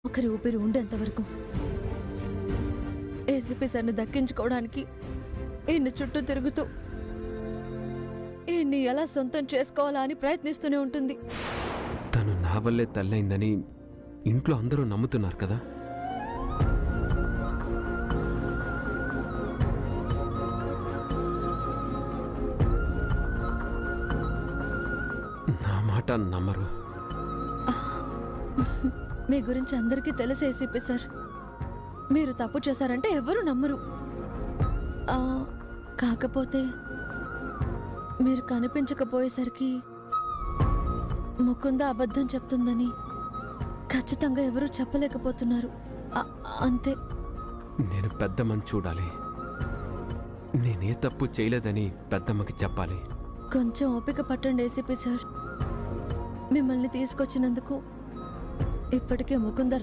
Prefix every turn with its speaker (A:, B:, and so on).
A: ఒకరి ఊపిరి ఉండేంత వరకు ఏసీపీ సార్ని దక్కించుకోవడానికి ఈయన్ని చుట్టూ తిరుగుతూ ఈయన్ని ఎలా సొంతం చేసుకోవాలా అని ప్రయత్నిస్తూనే ఉంటుంది.
B: తను నా వల్లే తల్లైందని ఇంట్లో అందరూ నమ్ముతున్నారు కదా. నా మాట నమ్మరు.
A: మీ గురించి అందరికీ తెలుసు ఏసీపీ సార్. మీరు తప్పు చేశారంటే ఎవరు నమ్మరు. కాకపోతే మీరు కనిపించకపోయేసరికి ముకుంద అబద్ధం చెప్తుందని ఖచ్చితంగా ఎవరూ చెప్పలేకపోతున్నారు. అంతే.
B: నేను పెద్దమ్మని చూడాలి. నేనే తప్పు చేయలేదని పెద్దమ్మకి చెప్పాలి.
A: కొంచెం ఓపిక పట్టండి ఏసీపీ సార్. మిమ్మల్ని తీసుకొచ్చినందుకు ఇప్పటికే ముకుంద